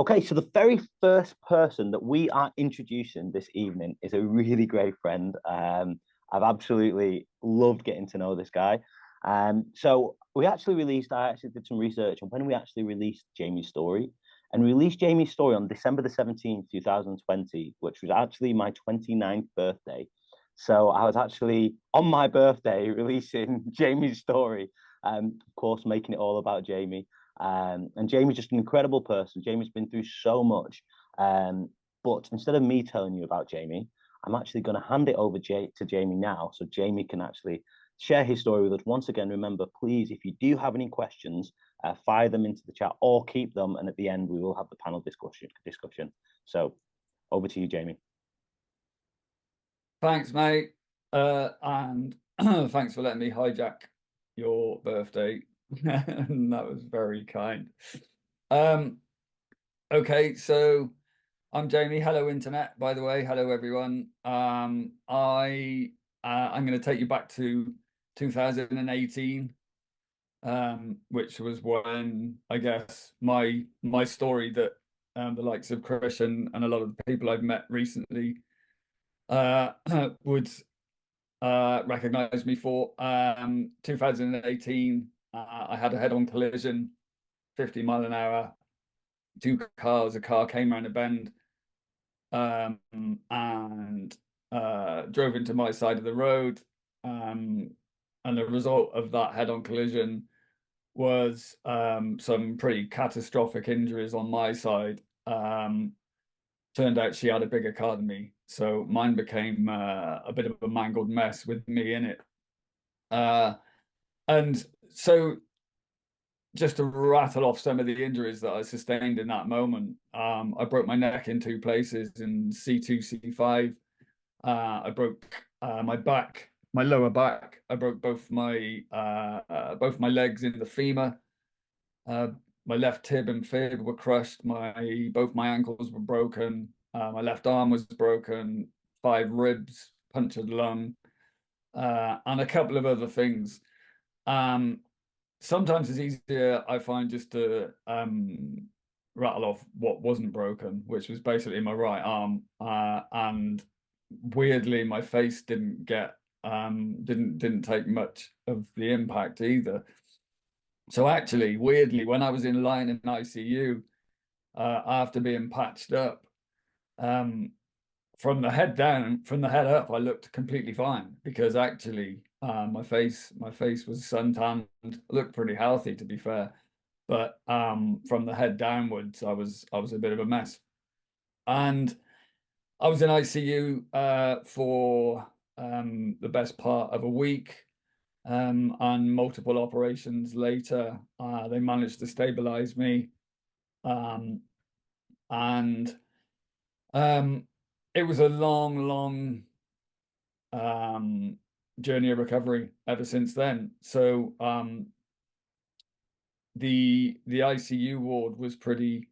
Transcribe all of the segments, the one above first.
Okay, so the very first person that we are introducing this evening is a really great friend. I've absolutely loved getting to know this guy. So I actually did some research on when we actually released Jamie's story, and released Jamie's story on December the 17th, 2020, which was actually my 29th birthday. So I was actually on my birthday releasing Jamie's story, of course, making it all about Jamie. And Jamie's just an incredible person. Jamie's been through so much. But instead of me telling you about Jamie, I'm actually going to hand it over to Jamie now so Jamie can actually share his story with us. Once again, remember, please, if you do have any questions, fire them into the chat or keep them. And at the end, we will have the panel discussion. So over to you, Jamie. Thanks, mate. And thanks for letting me hijack your birthday. That was very kind. Okay, so I'm Jamie. Hello, internet, by the way. Hello, everyone. I'm going to take you back to 2018, which was when I guess my story that the likes of Chris and a lot of the people I've met recently would recognize me for. 2018, I had a head-on collision, 50 mile an hour, two cars. A car came around a bend and drove into my side of the road. And the result of that head-on collision was some pretty catastrophic injuries on my side. Turned out she had a bigger car than me, so mine became a bit of a mangled mess with me in it. And so just to rattle off some of the injuries that I sustained in that moment, I broke my neck in two places in C2, C5. I broke my back, my lower back. I broke both my legs in the femur. My left tib and fib were crushed. Both my ankles were broken. My left arm was broken. 5 ribs, punctured lung, and a couple of other things. Sometimes it's easier, I find, just to rattle off what wasn't broken, which was basically my right arm. And weirdly, my face didn't take much of the impact either. So actually, weirdly, when I was lying in ICU after being patched up, from the head up, I looked completely fine, because actually my face was suntanned, looked pretty healthy, to be fair. But from the head downwards, I was a bit of a mess. And I was in ICU for the best part of a week. And multiple operations later, they managed to stabilize me. And it was a long journey of recovery ever since then. So the ICU ward was pretty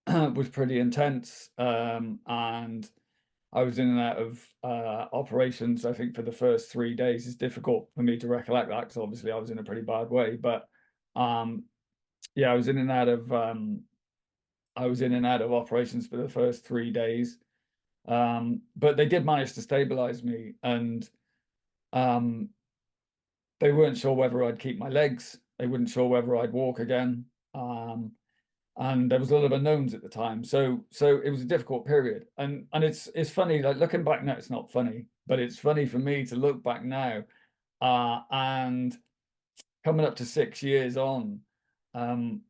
intense, and I was in and out of operations. I think for the first 3 days. It's difficult for me to recollect that, because obviously I was in a pretty bad way. But yeah, I was in and out of operations for the first 3 days. But they did manage to stabilize me, and they weren't sure whether I'd keep my legs. They weren't sure whether I'd walk again. And there was a lot of unknowns at the time. So it was a difficult period. And it's funny, like looking back now, it's not funny, but it's funny for me to look back now, and coming up to 6 years on,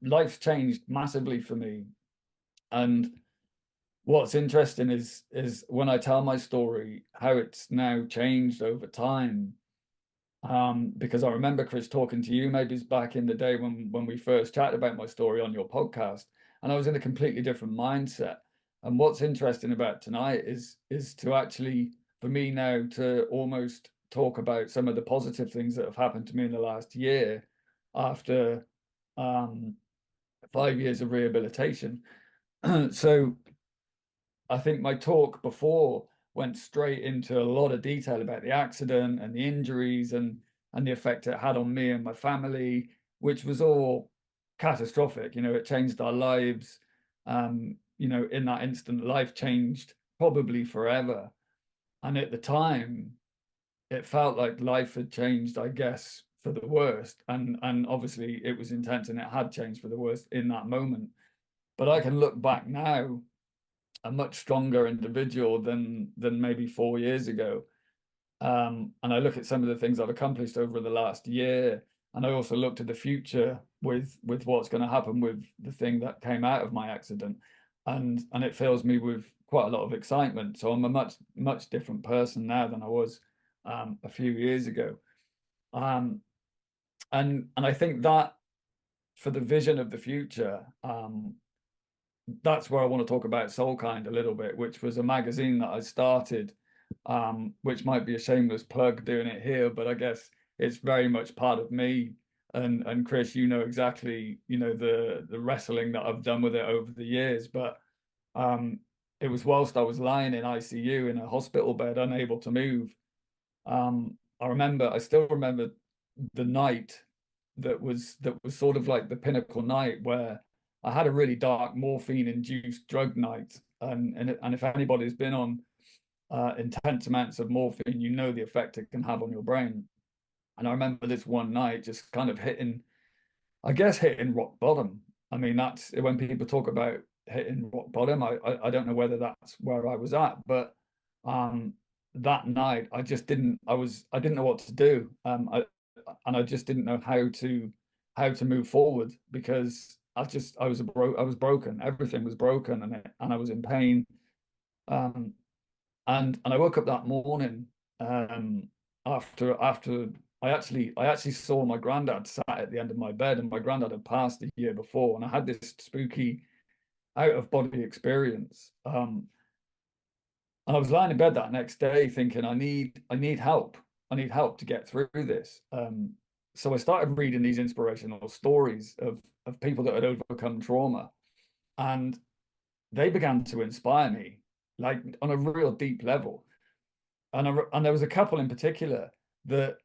life's changed massively for me. And what's interesting is when I tell my story, how it's now changed over time. Because I remember, Chris, talking to you maybe back in the day when we first chatted about my story on your podcast, and I was in a completely different mindset. And what's interesting about tonight is to actually, for me now, to almost talk about some of the positive things that have happened to me in the last year, after 5 years of rehabilitation. So I think my talk before went straight into a lot of detail about the accident and the injuries and the effect it had on me and my family, which was all catastrophic. You know, it changed our lives. You know, in that instant, life changed probably forever. And at the time, it felt like life had changed, I guess, for the worst. And obviously it was intense and it had changed for the worst in that moment. But I can look back now, a much stronger individual than maybe 4 years ago. And I look at some of the things I've accomplished over the last year, and I also look to the future with what's going to happen with the thing that came out of my accident, and it fills me with quite a lot of excitement. So I'm a much different person now than I was a few years ago. Um, and I think that for the vision of the future, that's where I want to talk about Soulkind a little bit, which was a magazine that I started, which might be a shameless plug doing it here, but I guess it's very much part of me. And Chris, you know exactly, you know, the wrestling that I've done with it over the years. But it was whilst I was lying in ICU in a hospital bed, unable to move. I still remember the night that was sort of like the pinnacle night, where I had a really dark morphine-induced drug night, and if anybody's been on intense amounts of morphine, you know the effect it can have on your brain. And I remember this one night just kind of hitting, I guess, hitting rock bottom. I mean, that's when people talk about hitting rock bottom. I don't know whether that's where I was at, but um, that night I didn't know what to do. I just didn't know how to move forward, because I was broken. Everything was broken, and I was in pain. Um, and I woke up that morning, after I actually saw my granddad sat at the end of my bed, and my granddad had passed a year before, and I had this spooky out of body experience. And I was lying in bed that next day thinking, I need help. I need help to get through this. So I started reading these inspirational stories of people that had overcome trauma, and they began to inspire me, like on a real deep level. And there was a couple in particular that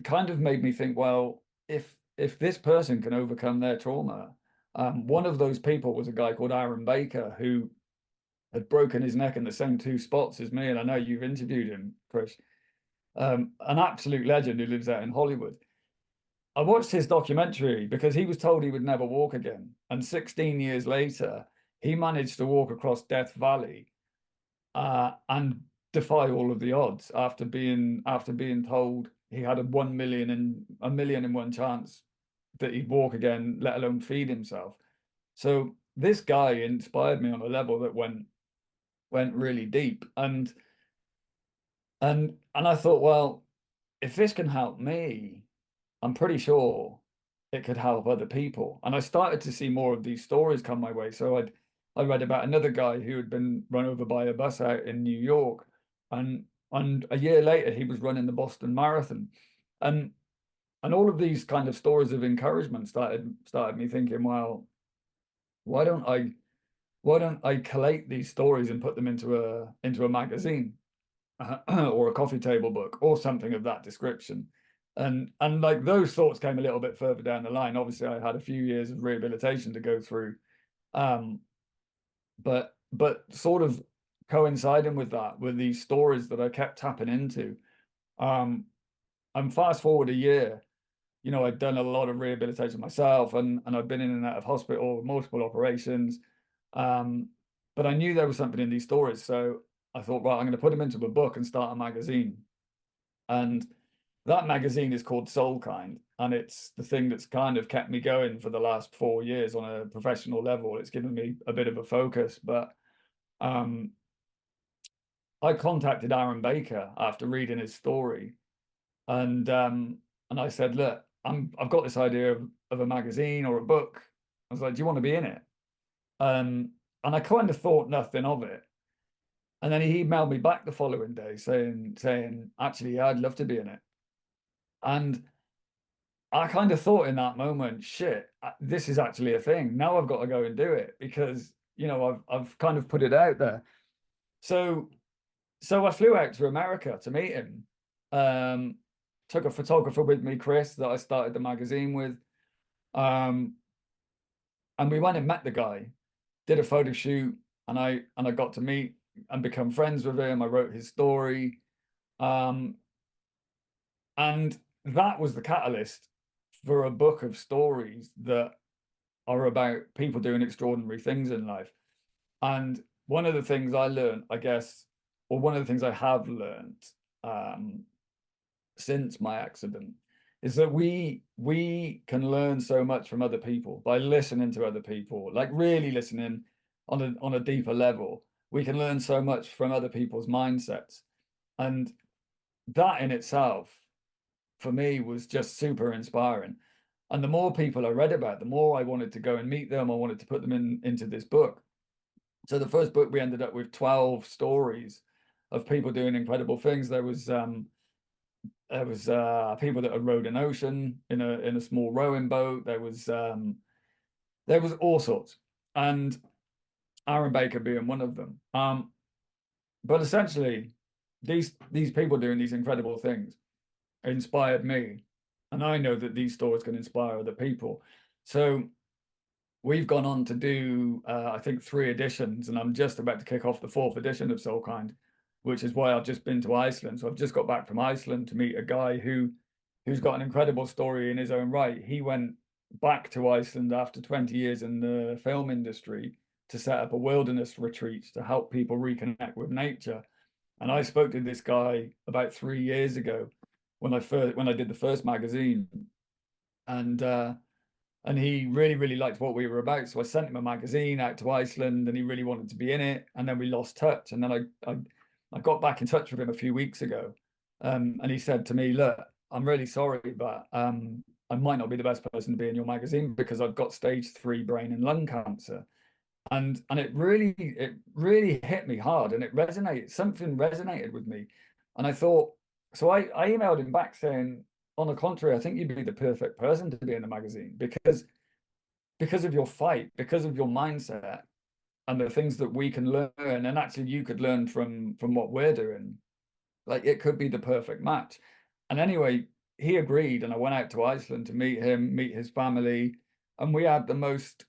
kind of made me think, well, if this person can overcome their trauma, one of those people was a guy called Aaron Baker, who had broken his neck in the same two spots as me, and I know you've interviewed him, Chris. An absolute legend who lives out in Hollywood. I watched his documentary because he was told he would never walk again, and 16 years later, he managed to walk across Death Valley, and defy all of the odds after being told he had a million in one chance that he'd walk again, let alone feed himself. So this guy inspired me on a level that went really deep, and I thought, well, if this can help me, I'm pretty sure it could help other people. And I started to see more of these stories come my way. So I read about another guy who had been run over by a bus out in New York, and a year later he was running the Boston Marathon, and all of these kind of stories of encouragement started me thinking, well, why don't I collate these stories and put them into a magazine, or a coffee table book or something of that description. And like those thoughts came a little bit further down the line. Obviously, I had a few years of rehabilitation to go through, but sort of coinciding with that were these stories that I kept tapping into. And fast forward a year, you know, I'd done a lot of rehabilitation myself, and I'd been in and out of hospital, multiple operations. But I knew there was something in these stories, so I thought, right, I'm going to put them into a book and start a magazine. And that magazine is called Soulkind, and it's the thing that's kind of kept me going for the last 4 years on a professional level. It's given me a bit of a focus. But I contacted Aaron Baker after reading his story, and I said, look, I've got this idea of a magazine or a book. I was like, do you want to be in it? And I kind of thought nothing of it. And then he emailed me back the following day saying, actually, yeah, I'd love to be in it. And I kind of thought in that moment, shit, this is actually a thing. Now I've got to go and do it, because, you know, I've kind of put it out there. So I flew out to America to meet him. Took a photographer with me, Chris, that I started the magazine with. And And we went and met the guy, did a photo shoot, and I got to meet and become friends with him. I wrote his story. And that was the catalyst for a book of stories that are about people doing extraordinary things in life. And one of the things I learned, I guess, or one of the things I have learned since my accident, is that we can learn so much from other people by listening to other people, like really listening on a deeper level. We can learn so much from other people's mindsets, and that in itself, for me, was just super inspiring. And the more people I read about, the more I wanted to go and meet them. I wanted to put them into this book. So the first book, we ended up with 12 stories of people doing incredible things. There was people that had rowed an ocean in a small rowing boat. There was all sorts, and Aaron Baker being one of them. But essentially, these people doing these incredible things inspired me, and I know that these stories can inspire other people. So we've gone on to do I think 3 editions, and I'm just about to kick off the 4th edition of Soulkind, which is why I've just been to Iceland. So I've just got back from Iceland to meet a guy who's got an incredible story in his own right. He went back to Iceland after 20 years in the film industry to set up a wilderness retreat to help people reconnect with nature. And I spoke to this guy about 3 years ago when I did the first magazine, and he really liked what we were about. So I sent him a magazine out to Iceland, and he really wanted to be in it. And then we lost touch. And then I got back in touch with him a few weeks ago, and he said to me, "Look, I'm really sorry, but I might not be the best person to be in your magazine because I've got stage 3 brain and lung cancer." And it really hit me hard, and something resonated with me. And I thought, so I emailed him back saying, on the contrary, I think you'd be the perfect person to be in the magazine because of your fight, because of your mindset, and the things that we can learn, and actually you could learn from what we're doing. Like, it could be the perfect match. And anyway, he agreed, and I went out to Iceland to meet him, meet his family, and we had the most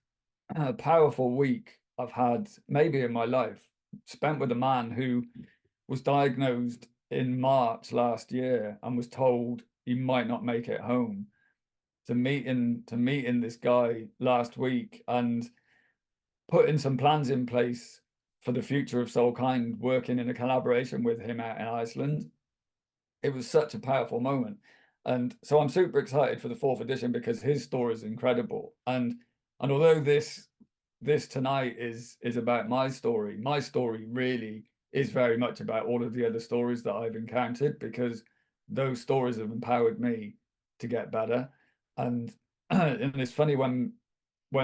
powerful week I've had maybe in my life, spent with a man who was diagnosed in March last year and was told he might not make it home, to meeting this guy last week and putting some plans in place for the future of Soulkind, working in a collaboration with him out in Iceland. It was such a powerful moment. And so I'm super excited for the 4th edition because his story is incredible. And although this tonight is about my story really is very much about all of the other stories that I've encountered, because those stories have empowered me to get better. And it's funny when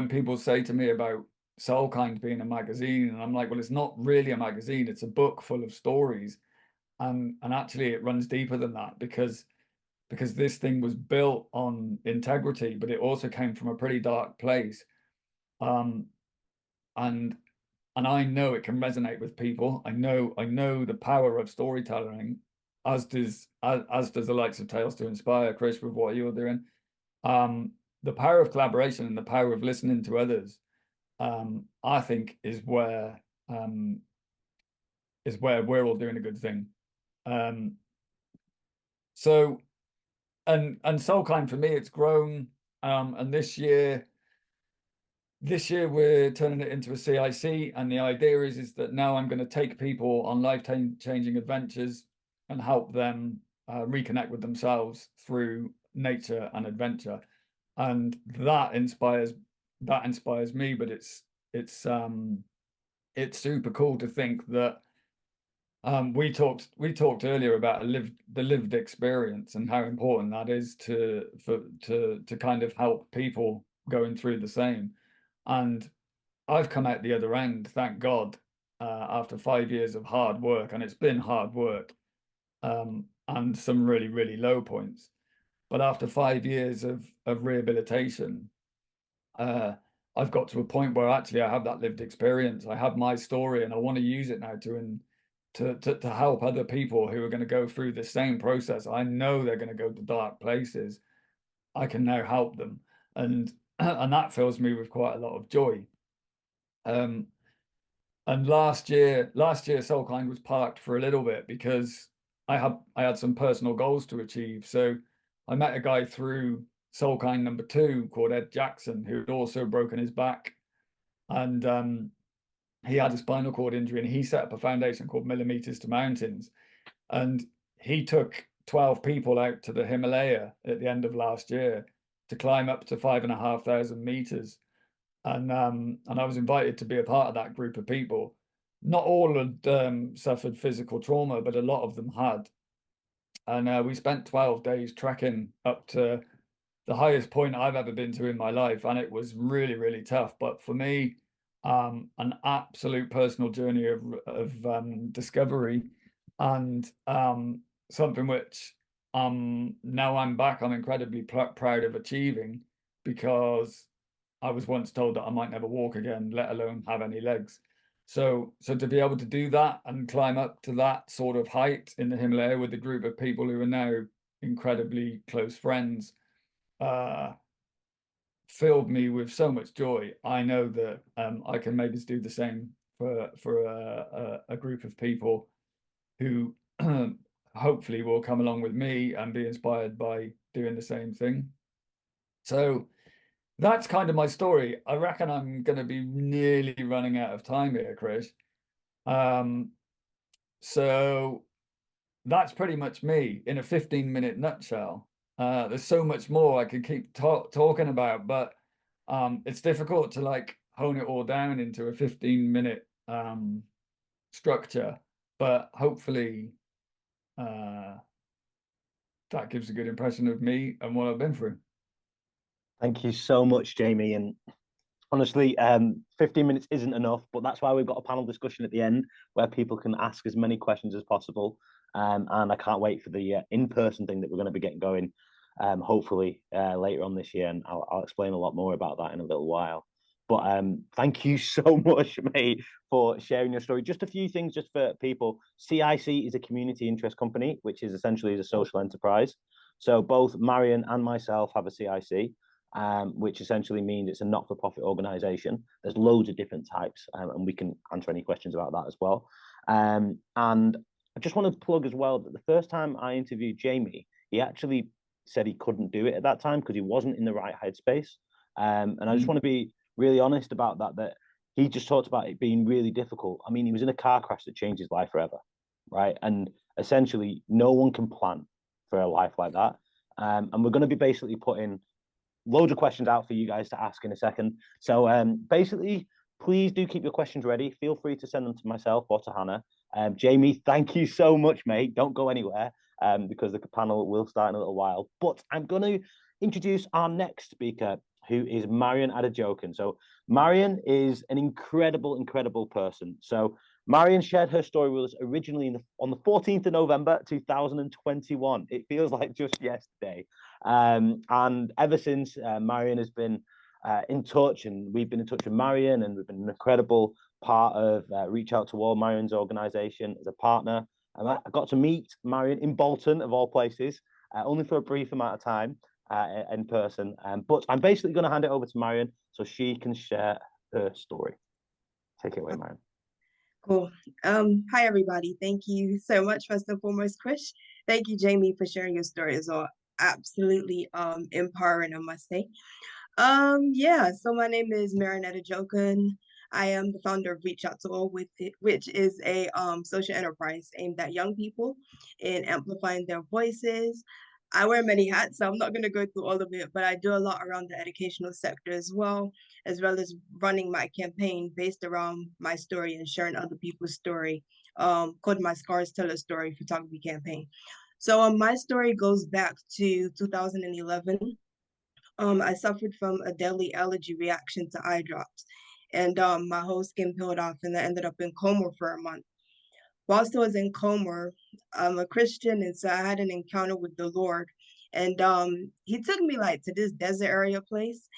people say to me about Soulkind being a magazine, and I'm like, well, it's not really a magazine, it's a book full of stories. And actually it runs deeper than that, because this thing was built on integrity, but it also came from a pretty dark place. And I know it can resonate with people. I know the power of storytelling, as does the likes of Tales to Inspire, Chris, with what you're doing. The power of collaboration and the power of listening to others, I think, is where we're all doing a good thing. So, and Soulkind, for me, it's grown. And this year we're turning it into a CIC, and the idea is that now I'm going to take people on life-changing adventures and help them reconnect with themselves through nature and adventure. And that inspires me. But it's super cool to think that we talked earlier about the lived experience and how important that is to kind of help people going through the same. And I've come out the other end, thank God, after 5 years of hard work, and it's been hard work, and some really low points. But after 5 years of rehabilitation, I've got to a point where actually I have that lived experience. I have my story, and I want to use it now to help other people who are going to go through the same process. I know they're going to go to dark places. I can now help them. And and that fills me with quite a lot of joy. Um, and last year Soulkind was parked for a little bit because I had some personal goals to achieve. So I met a guy through Soulkind number 2 called Adejokun, who had also broken his back, and he had a spinal cord injury, and he set up a foundation called Millimeters to Mountains, and he took 12 people out to the Himalaya at the end of last year to climb up to 5,500 meters. And I was invited to be a part of that group of people. Not all had suffered physical trauma, but a lot of them had. And we spent 12 days trekking up to the highest point I've ever been to in my life, and it was really, really tough. But for me, an absolute personal journey of discovery, and something which now I'm back, I'm incredibly proud of achieving, because I was once told that I might never walk again, let alone have any legs. So to be able to do that and climb up to that sort of height in the Himalaya with a group of people who are now incredibly close friends, filled me with so much joy. I know that I can maybe do the same for a group of people who hopefully will come along with me and be inspired by doing the same thing. So that's kind of my story. I reckon I'm going to be nearly running out of time here, Chris. So that's pretty much me in a 15-minute nutshell. There's so much more I could keep talking about, but it's difficult to like hone it all down into a 15-minute structure. But hopefully that gives a good impression of me and what I've been through. Thank you so much, Jamie. And honestly, 15 minutes isn't enough, but that's why we've got a panel discussion at the end where people can ask as many questions as possible. And I can't wait for the in-person thing that we're going to be getting going, hopefully later on this year. And I'll explain a lot more about that in a little while. But thank you so much, mate, for sharing your story. Just a few things just for people. CIC is a community interest company, which is essentially a social enterprise. So both Marian and myself have a CIC. Which essentially means it's a not-for-profit organization. There's loads of different types, and we can answer any questions about that as well. And I just want to plug as well that the first time I interviewed Jamie, he actually said he couldn't do it at that time because he wasn't in the right headspace. And I just want to be really honest about that, that he just talked about it being really difficult. I mean, he was in a car crash that changed his life forever, right? And essentially, no one can plan for a life like that. And we're going to be basically putting loads of questions out for you guys to ask in a second. So basically, please do keep your questions ready. Feel free to send them to myself or to Hannah. Jamie, thank you so much, mate. Don't go anywhere because the panel will start in a little while. But I'm going to introduce our next speaker, who is Marian Adejokun. So Marian is an incredible, incredible person. So Marian shared her story with us originally on the 14th of November, 2021. It feels like just yesterday. And ever since, Marian has been in touch, and we've been in touch with Marian, and we've been an incredible part of Reach Out to All, Marian's organization, as a partner. And I got to meet Marian in Bolton, of all places, only for a brief amount of time in person. But I'm basically going to hand it over to Marian so she can share her story. Take it away, Marian. Cool. Hi, everybody. Thank you so much, first and foremost, Chris. Thank you, Jamie, for sharing your story as well. Absolutely empowering, I must say. Yeah, so my name is Marian Adejokun. I am the founder of Reach Out to All, which is a social enterprise aimed at young people in amplifying their voices. I wear many hats, so I'm not going to go through all of it, but I do a lot around the educational sector as well as running my campaign based around my story and sharing other people's story, called My Scars Tell a Story photography campaign. So my story goes back to 2011. I suffered from a deadly allergy reaction to eye drops, and my whole skin peeled off, and I ended up in coma for a month. Whilst I was in coma, I'm a Christian, and so I had an encounter with the Lord, and he took me like to this desert area place,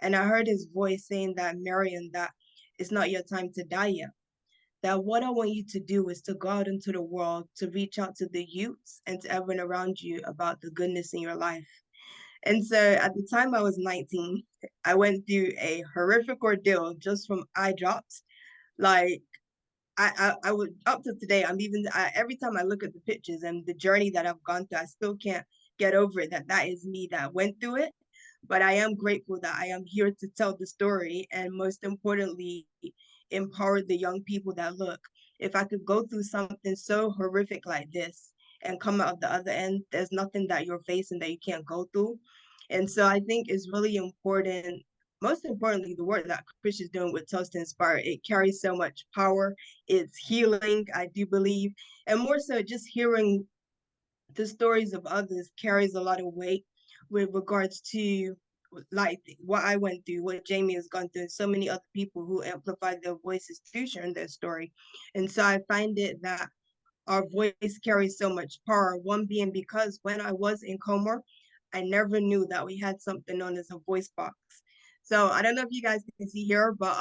and I heard his voice saying that, Marian, that it's not your time to die yet. That what I want you to do is to go out into the world, to reach out to the youths and to everyone around you about the goodness in your life. And so at the time I was 19, I went through a horrific ordeal just from eye drops. Like I would, up to today, every time I look at the pictures and the journey that I've gone through, I still can't get over it, that is me that went through it. But I am grateful that I am here to tell the story, and most importantly, empower the young people that look, if I could go through something so horrific like this and come out the other end, there's nothing that you're facing that you can't go through. And so I think it's really important, most importantly, the work that Chris is doing with Toast to Inspire, it carries so much power. It's healing, I do believe. And more so, just hearing the stories of others carries a lot of weight with regards to like what I went through, what Jamie has gone through, and so many other people who amplified their voices to share their story. And so I find it that our voice carries so much power. One being because when I was in coma, I never knew that we had something known as a voice box. So I don't know if you guys can see here, but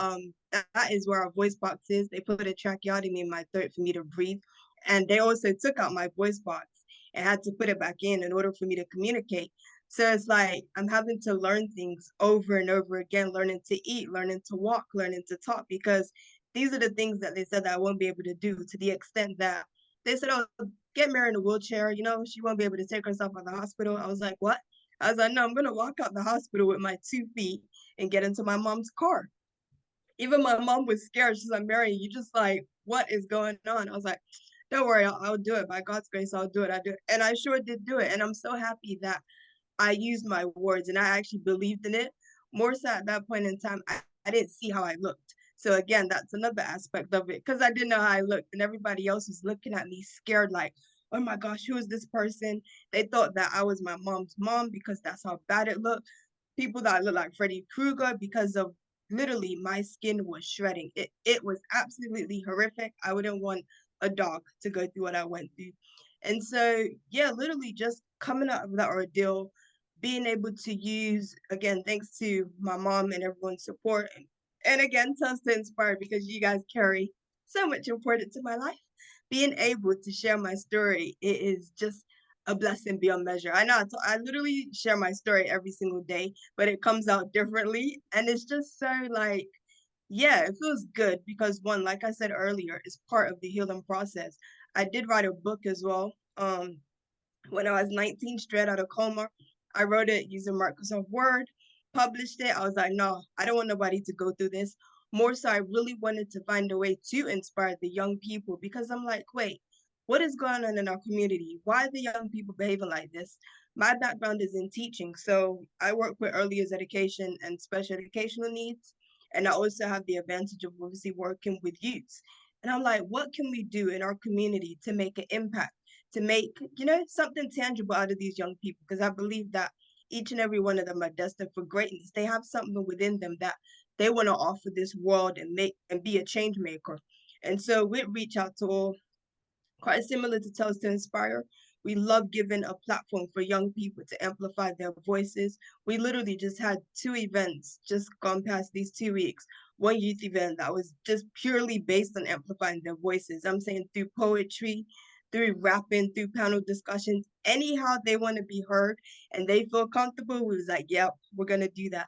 that is where our voice box is. They put a tracheotomy in my throat for me to breathe. And they also took out my voice box and had to put it back in order for me to communicate. So it's like I'm having to learn things over and over again, learning to eat, learning to walk, learning to talk, because these are the things that they said that I won't be able to do, to the extent that they said, oh, get Marian in a wheelchair. You know, she won't be able to take herself out of the hospital. I was like, what? I was like, no, I'm going to walk out the hospital with my 2 feet and get into my mom's car. Even my mom was scared. She's like, Marian, you just like, what is going on? I was like, don't worry, I'll do it. By God's grace, I'll do it. I do it. And I sure did do it. And I'm so happy that I used my words and I actually believed in it. More so at that point in time, I didn't see how I looked. So again, that's another aspect of it, because I didn't know how I looked and everybody else was looking at me scared, like, oh my gosh, who is this person? They thought that I was my mom's mom because that's how bad it looked. People that look like Freddy Krueger, because of literally my skin was shredding. It was absolutely horrific. I wouldn't want a dog to go through what I went through. And so, yeah, literally just coming out of that ordeal, being able to use, again, thanks to my mom and everyone's support, and again, Toast to Inspire, because you guys carry so much importance in my life. Being able to share my story, it is just a blessing beyond measure. I know I literally share my story every single day, but it comes out differently. And it's just so like, yeah, it feels good because one, like I said earlier, is part of the healing process. I did write a book as well. When I was 19, straight out of coma, I wrote it using Microsoft Word, published it. I was like, no, I don't want nobody to go through this. More so, I really wanted to find a way to inspire the young people, because I'm like, wait, what is going on in our community? Why are the young people behaving like this? My background is in teaching. So I work with early years education and special educational needs. And I also have the advantage of obviously working with youths. And I'm like, what can we do in our community to make an impact, to make, you know, something tangible out of these young people? Because I believe that each and every one of them are destined for greatness. They have something within them that they want to offer this world and make and be a change maker. And so we reach out to all, quite similar to Toast to Inspire. We love giving a platform for young people to amplify their voices. We literally just had 2 events just gone past these 2 weeks. One youth event that was just purely based on amplifying their voices. I'm saying through poetry, through rapping, through panel discussions, anyhow they want to be heard and they feel comfortable. We was like, yep, we're going to do that.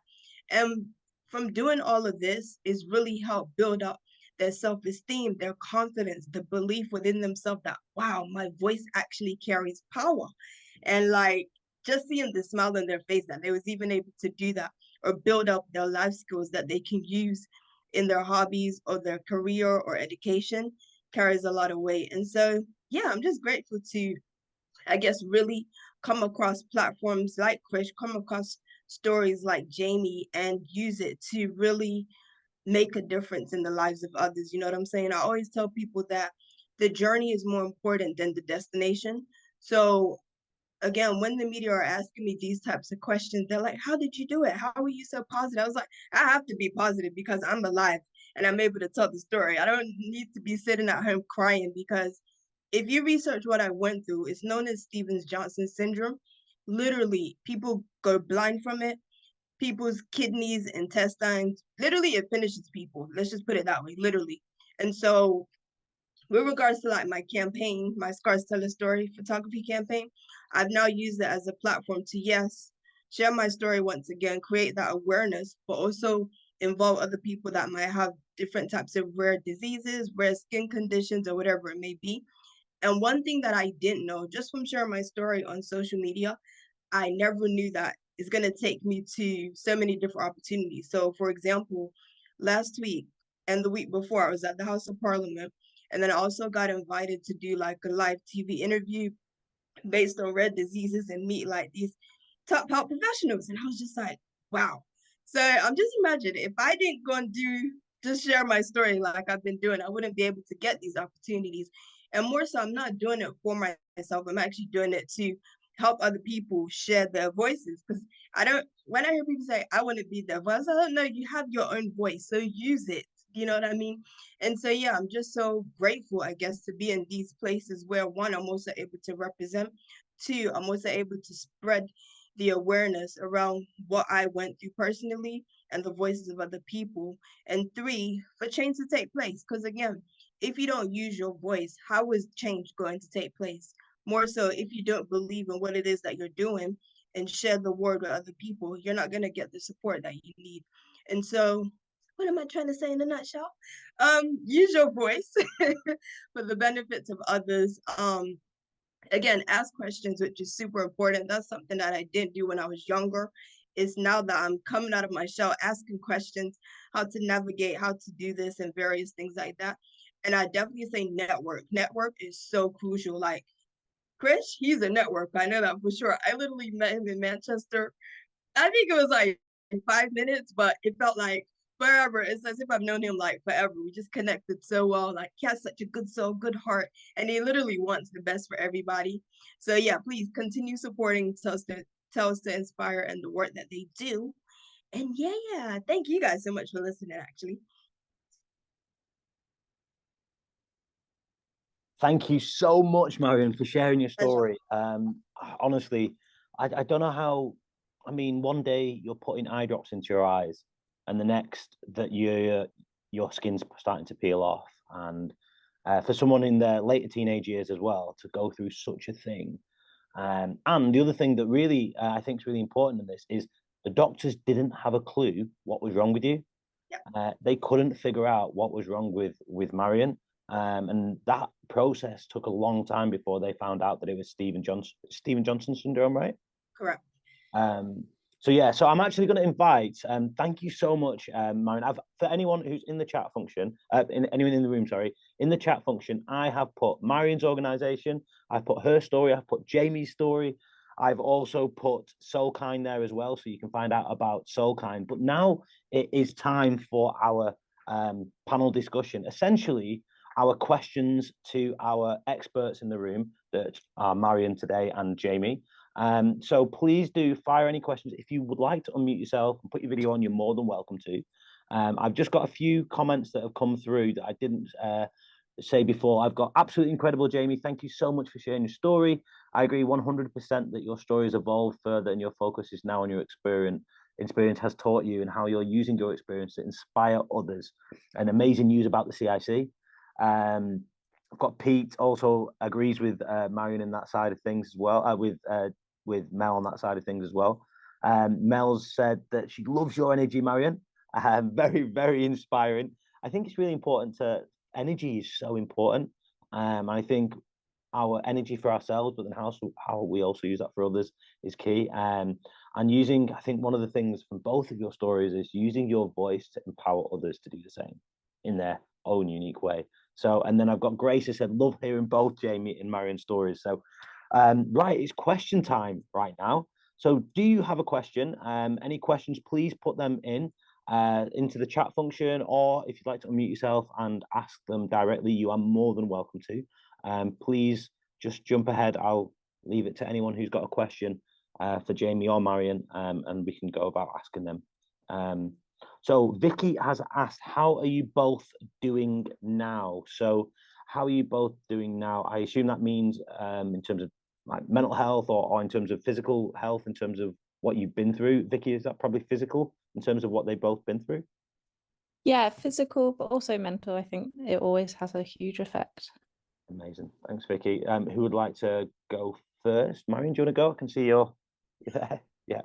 And from doing all of this is really help build up their self-esteem, their confidence, the belief within themselves that, wow, my voice actually carries power. And like just seeing the smile on their face that they was even able to do that, or build up their life skills that they can use in their hobbies or their career or education, carries a lot of weight. And so, yeah, I'm just grateful to, I guess, really come across platforms like Krish, come across stories like Jamie, and use it to really make a difference in the lives of others. You know what I'm saying? I always tell people that the journey is more important than the destination. So again, when the media are asking me these types of questions, they're like, how did you do it? How are you so positive? I was like, I have to be positive because I'm alive and I'm able to tell the story. I don't need to be sitting at home crying, because if you research what I went through, it's known as Stevens-Johnson syndrome. Literally, people go blind from it. People's kidneys, intestines, literally it finishes people. Let's just put it that way, literally. And so with regards to like my campaign, my Scars Tell a Story photography campaign, I've now used it as a platform to, yes, share my story once again, create that awareness, but also involve other people that might have different types of rare diseases, rare skin conditions, or whatever it may be. And one thing that I didn't know, just from sharing my story on social media, I never knew that it's going to take me to so many different opportunities. So, for example, last week and the week before, I was at the House of Parliament, and then I also got invited to do like a live TV interview based on rare diseases and meet like these top health professionals. And I was just like, wow. So I'm just imagining if I didn't go and just share my story like I've been doing, I wouldn't be able to get these opportunities. And more so, I'm not doing it for myself. I'm actually doing it to help other people share their voices. Because when I hear people say, I want to be their voice, I don't know, you have your own voice, so use it. You know what I mean? And so, yeah, I'm just so grateful, I guess, to be in these places where, one, I'm also able to represent, two, I'm also able to spread the awareness around what I went through personally and the voices of other people, and three, for change to take place. Because again, if you don't use your voice, how is change going to take place? More so, if you don't believe in what it is that you're doing and share the word with other people, you're not going to get the support that you need. And so, what am I trying to say in a nutshell? Use your voice for the benefits of others. Again, ask questions, which is super important. That's something that I didn't do when I was younger. It's now that I'm coming out of my shell, asking questions, how to navigate, how to do this, and various things like that. And I definitely say network. Network is so crucial. Like Chris, he's a network. I know that for sure. I literally met him in Manchester. I think it was like 5 minutes, but it felt like forever. It's as if I've known him like forever. We just connected so well. Like he has such a good soul, good heart, and he literally wants the best for everybody. So yeah, please continue supporting Tell Us to Inspire and the work that they do. And yeah, thank you guys so much for listening, actually. Thank you so much, Marian, for sharing your story. Honestly, I don't know how. I mean, one day you're putting eye drops into your eyes, and the next that your skin's starting to peel off. And for someone in their later teenage years as well to go through such a thing. And the other thing that really I think is really important in this is the doctors didn't have a clue what was wrong with you. Yep. They couldn't figure out what was wrong with Marian. And that process took a long time before they found out that it was Stephen Johnson syndrome, right? Correct. So yeah, so I'm actually going to invite. Thank you so much, Marian. For anyone who's in the chat function, anyone in the room, sorry, in the chat function, I have put Marian's organization. I've put her story. I've put Jamie's story. I've also put Soulkind there as well, so you can find out about Soulkind. But now it is time for our panel discussion. Essentially, our questions to our experts in the room that are Marian today and Jamie. So please do fire any questions. If you would like to unmute yourself and put your video on, you're more than welcome to. I've just got a few comments that have come through that I didn't say before. I've got absolutely incredible, Jamie. Thank you so much for sharing your story. I agree 100% that your story has evolved further and your focus is now on your experience. Experience has taught you and how you're using your experience to inspire others. And amazing news about the CIC. I've got Pete also agrees with Marian in that side of things as well, with Mel on that side of things as well. Mel's said that she loves your energy, Marian. Very, very inspiring. I think it's really important energy is so important. And I think our energy for ourselves, but then how we also use that for others is key. And using, I think one of the things from both of your stories is using your voice to empower others to do the same in their own unique way. So, and then I've got Grace who said, love hearing both Jamie and Marian's stories. So, right, it's question time right now. So do you have a question? Any questions, please put them into the chat function, or if you'd like to unmute yourself and ask them directly, you are more than welcome to. Please just jump ahead. I'll leave it to anyone who's got a question for Jamie or Marian, and we can go about asking them. So Vicky has asked, how are you both doing now? So how are you both doing now? I assume that means in terms of like mental health or in terms of physical health, in terms of what you've been through. Vicky, is that probably physical in terms of what they've both been through? Yeah, physical, but also mental. I think it always has a huge effect. Amazing. Thanks, Vicky. Who would like to go first? Marian, do you want to go? I can see your... Yeah.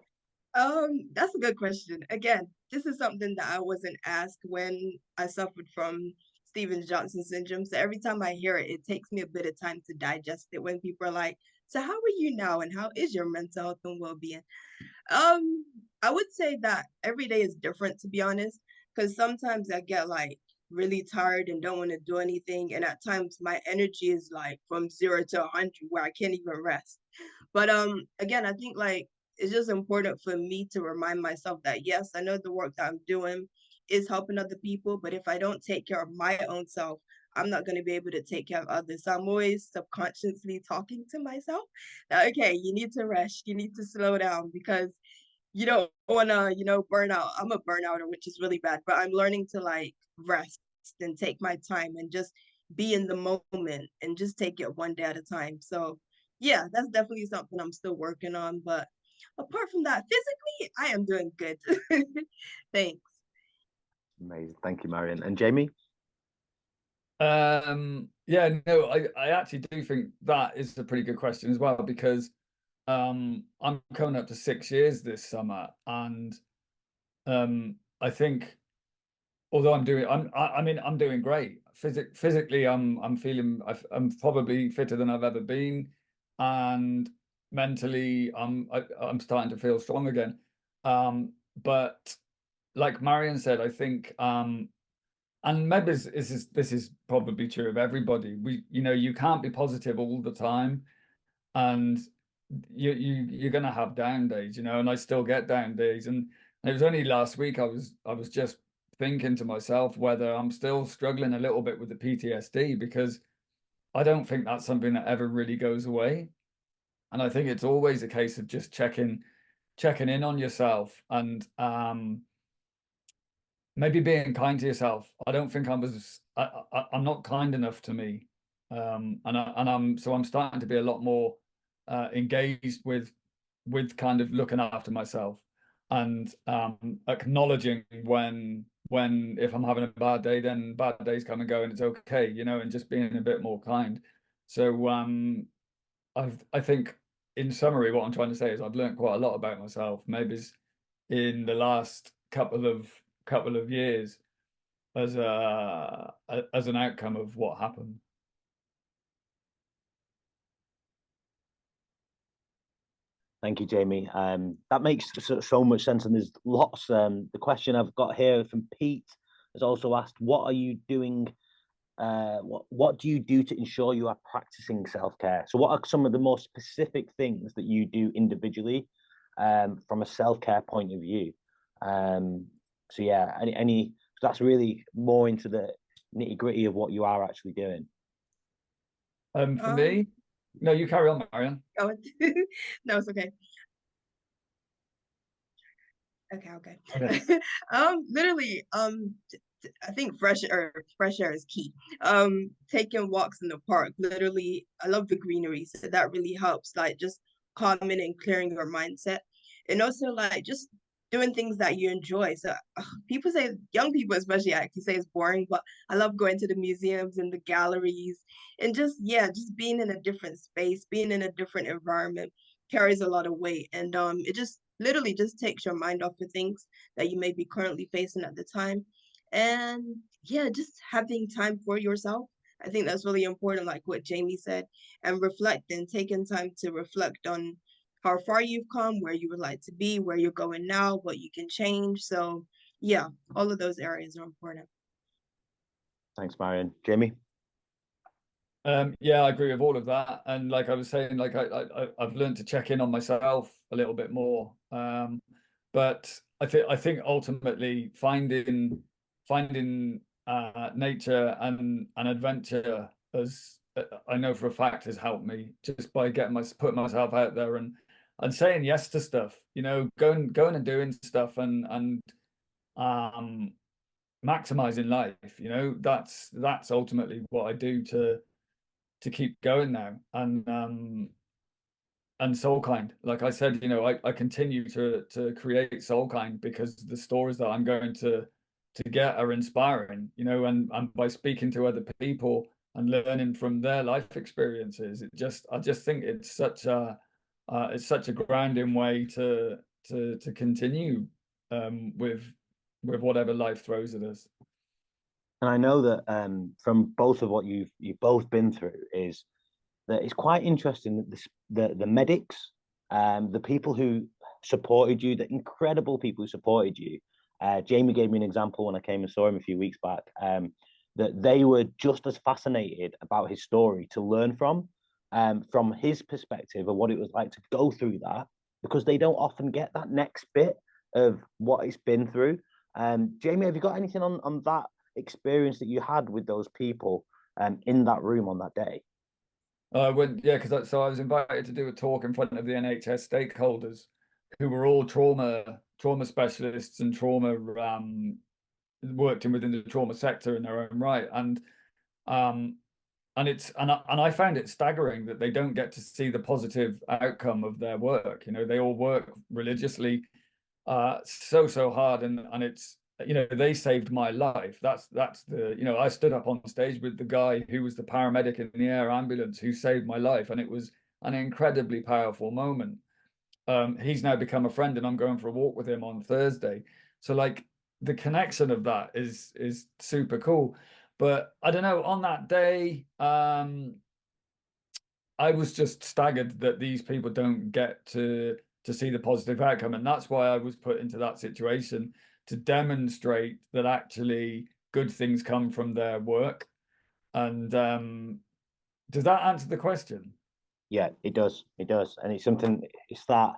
That's a good question. Again, this is something that I wasn't asked when I suffered from Stevens-Johnson syndrome. So every time I hear it, it takes me a bit of time to digest it when people are like, so how are you now and how is your mental health and well-being? Um, I would say that every day is different, to be honest, because sometimes I get like really tired and don't want to do anything. And at times my energy is like from 0 to 100 where I can't even rest. But again, I think like it's just important for me to remind myself that yes, I know the work that I'm doing is helping other people, but if I don't take care of my own self, I'm not going to be able to take care of others. So I'm always subconsciously talking to myself that, okay, you need to rest, you need to slow down because you don't want to, burn out. I'm a burnouter, which is really bad, but I'm learning to like rest and take my time and just be in the moment and just take it one day at a time. So, yeah, that's definitely something I'm still working on. But apart from that, physically, I am doing good. Thanks. Amazing. Thank you, Marian. And Jamie? Yeah, no, I actually do think that is a pretty good question as well, because I'm coming up to 6 years this summer, and I think although I'm doing great physically, I'm feeling I'm probably fitter than I've ever been, and mentally I'm starting to feel strong again. But like Marian said, I think and maybe this is probably true of everybody. You can't be positive all the time, and you're gonna have down days, and I still get down days. And it was only last week I was just thinking to myself whether I'm still struggling a little bit with the PTSD, because I don't think that's something that ever really goes away. And I think it's always a case of just checking in on yourself, and maybe being kind to yourself. I don't think I'm not kind enough to me. I'm starting to be a lot more engaged with kind of looking after myself, and acknowledging when if I'm having a bad day, then bad days come and go and it's okay, and just being a bit more kind. So I think in summary what I'm trying to say is I've learned quite a lot about myself, maybe in the last couple of years, as an outcome of what happened. Thank you, Jamie. That makes so much sense, and there's lots. The question I've got here from Pete has also asked, "What are you doing? What do you do to ensure you are practicing self-care?" So, what are some of the more specific things that you do individually, from a self-care point of view? So, yeah, any. That's really more into the nitty-gritty of what you are actually doing. For me, no, you carry on, Marian. Oh, no, it's okay. Okay. Literally, I think fresh air is key. Taking walks in the park. Literally, I love the greenery, so that really helps. Like just calming and clearing your mindset, and also like just doing things that you enjoy. So people say, young people especially, actually say it's boring, but I love going to the museums and the galleries, and just being in a different space, being in a different environment carries a lot of weight, and it just literally just takes your mind off of things that you may be currently facing at the time. And yeah, just having time for yourself. I think that's really important, like what Jamie said, and reflect and taking time to reflect on how far you've come, where you would like to be, where you're going now, what you can change. So yeah, all of those areas are important. Thanks, Marian. Jamie? Yeah, I agree with all of that. And like I was saying, like I've learned to check in on myself a little bit more. But I think ultimately finding nature and adventure, as I know for a fact, has helped me, just by putting myself out there and saying yes to stuff, going and doing stuff, and maximizing life. That's ultimately what I do to keep going now. And Soulkind, like I said, I continue to create Soulkind because the stories that I'm going to get are inspiring, and by speaking to other people and learning from their life experiences, I just think it's such a grounding way to to continue with whatever life throws at us. And I know that from both of what you've both been through is that it's quite interesting that the medics, the people who supported you, the incredible people who supported you. Jamie gave me an example when I came and saw him a few weeks back, that they were just as fascinated about his story to learn from his perspective of what it was like to go through that, because they don't often get that next bit of what it's been through. Jamie, have you got anything on that experience that you had with those people in that room on that day? Because I was invited to do a talk in front of the NHS stakeholders, who were all trauma specialists and trauma working within the trauma sector in their own right, and I found it staggering that they don't get to see the positive outcome of their work. You know, they all work religiously, so hard, and it's, you know, they saved my life. That's the, you know, I stood up on stage with the guy who was the paramedic in the air ambulance who saved my life, and it was an incredibly powerful moment. He's now become a friend, and I'm going for a walk with him on Thursday. So like the connection of that is super cool. But I don't know, on that day, I was just staggered that these people don't get to see the positive outcome, and that's why I was put into that situation, to demonstrate that actually good things come from their work. And does that answer the question? Yeah, it does. It does. And it's something, it's that,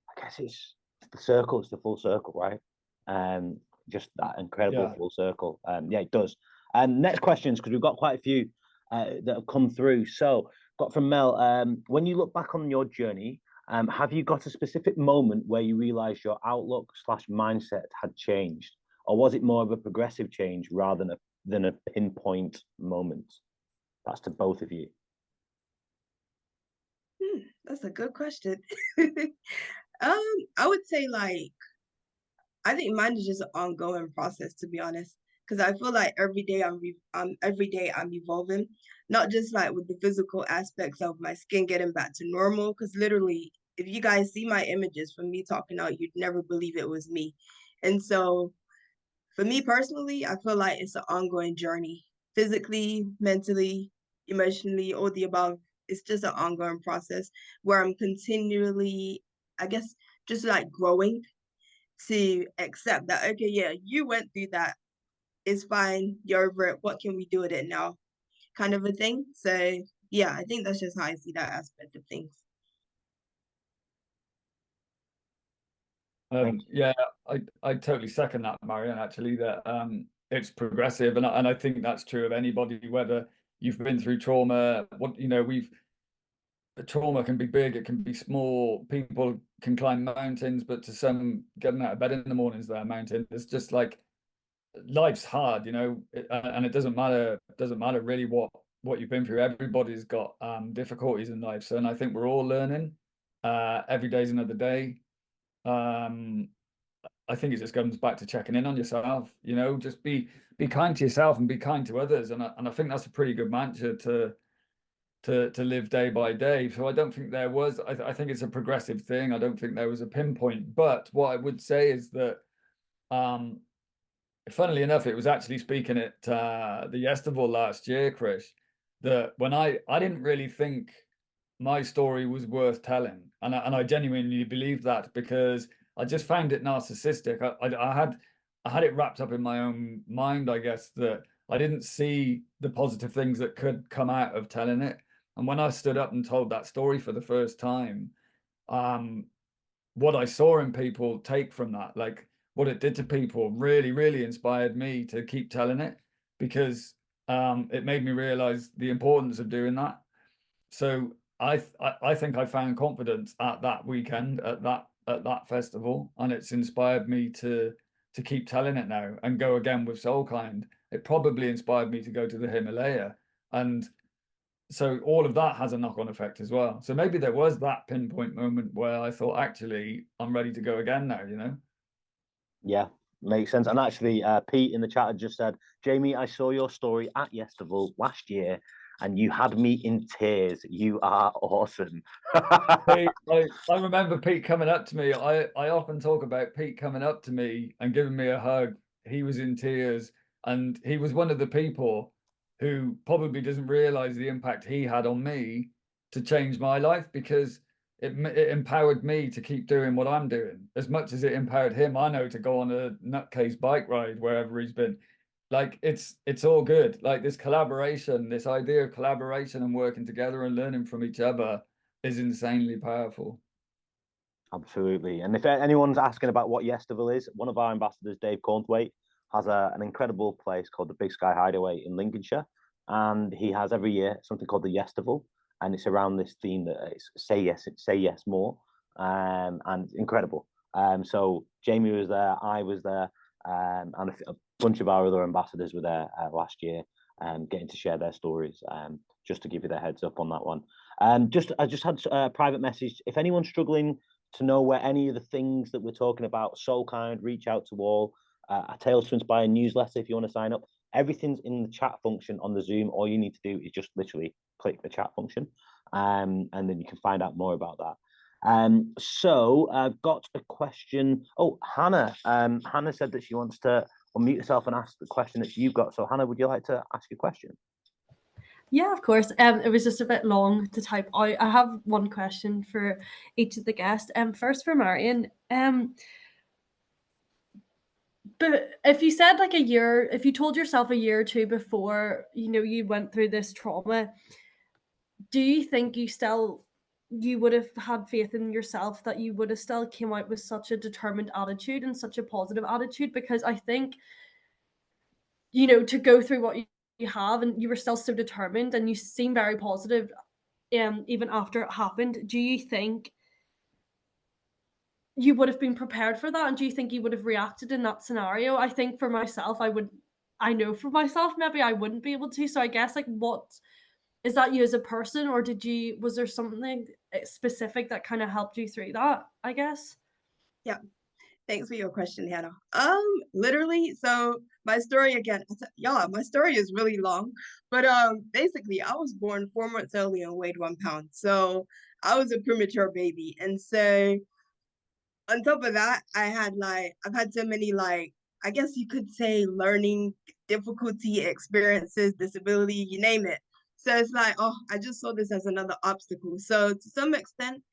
I guess it's the circle, it's the full circle, right? Just that incredible full circle. Yeah, it does. And next questions, because we've got quite a few that have come through. So, got from Mel, when you look back on your journey, have you got a specific moment where you realized your outlook / mindset had changed? Or was it more of a progressive change rather than a pinpoint moment? That's to both of you. That's a good question. I would say, like, I think mine is just an ongoing process, to be honest, because I feel like every day I'm evolving, not just like with the physical aspects of my skin getting back to normal, because literally, if you guys see my images from me talking out, you'd never believe it was me. And so for me personally, I feel like it's an ongoing journey, physically, mentally, emotionally, all the above. It's just an ongoing process where I'm continually, I guess, just like growing to accept that, okay, yeah, you went through that. It's fine. You're over it. What can we do with it now? Kind of a thing. So yeah, I think that's just how I see that aspect of things. Yeah, I totally second that, Marian, actually, that it's progressive, and I think that's true of anybody, whether you've been through trauma. What, you know, trauma can be big, it can be small. People can climb mountains, but to some, getting out of bed in the morning is their mountain. It's just like, life's hard, you know, and it doesn't matter really what you've been through. Everybody's got difficulties in life. So, and I think we're all learning. Every day's another day. I think it just comes back to checking in on yourself, you know, just be kind to yourself and be kind to others. And I think that's a pretty good mantra to live day by day. So I don't think there was, I think it's a progressive thing. I don't think there was a pinpoint. But what I would say is that, funnily enough, it was actually speaking at the festival last year, Chris, that when I didn't really think my story was worth telling. And I genuinely believed that, because I just found it narcissistic. I had it wrapped up in my own mind, I guess, that I didn't see the positive things that could come out of telling it. And when I stood up and told that story for the first time, what I saw in people take from that, like what it did to people, really, really inspired me to keep telling it, because it made me realize the importance of doing that. So I think I found confidence at that weekend, at that festival, and it's inspired me to keep telling it now and go again with Soulkind. It probably inspired me to go to the Himalaya, and so all of that has a knock-on effect as well. So maybe there was that pinpoint moment where I thought, actually, I'm ready to go again now, you know? Yeah, makes sense. And actually, Pete in the chat had just said, Jamie, I saw your story at Festival last year, and you had me in tears. You are awesome. Pete, I remember Pete coming up to me. I often talk about Pete coming up to me and giving me a hug. He was in tears, and he was one of the people who probably doesn't realize the impact he had on me to change my life, because it empowered me to keep doing what I'm doing as much as it empowered him. I know, to go on a nutcase bike ride wherever he's been. Like, it's all good. Like, this collaboration, this idea of collaboration and working together and learning from each other is insanely powerful. Absolutely. And if anyone's asking about what Yestival is, one of our ambassadors, Dave Cornthwaite, has an incredible place called the Big Sky Hideaway in Lincolnshire. And he has every year something called the Yestival. And it's around this theme that it's say yes more. And incredible. So Jamie was there, I was there, and a bunch of our other ambassadors were there last year, getting to share their stories. Just to give you the heads up on that one. I just had a private message. If anyone's struggling to know where any of the things that we're talking about, Soulkind, reach out to all. A Tales to Inspire newsletter, if you want to sign up. Everything's in the chat function on the Zoom. All you need to do is just literally click the chat function, and then you can find out more about that. So I've got a question. Oh, Hannah. Hannah said that she wants to unmute herself and ask the question that you've got. So Hannah, would you like to ask a question? Yeah, of course. It was just a bit long to type out. I have one question for each of the guests. First for Marian. But if you said like a year, if you told yourself a year or two before, you went through this trauma, do you think you would have had faith in yourself that you would have still came out with such a determined attitude and such a positive attitude? Because I think, to go through what you have, and you were still so determined and you seem very positive, even after it happened. Do you think you would have been prepared for that? And do you think you would have reacted in that scenario? I think for myself, I know for myself, maybe I wouldn't be able to. So I guess, like, what is that, you as a person, or was there something specific that kind of helped you through that, I guess? Yeah. Thanks for your question, Hannah. Literally, so my story again, y'all, my story is really long, but basically I was born 4 months early and weighed 1 pound. So I was a premature baby. And so on top of that, I've had so many, like, I guess you could say, learning difficulty experiences, disability, you name it. So it's like, oh, I just saw this as another obstacle. So to some extent,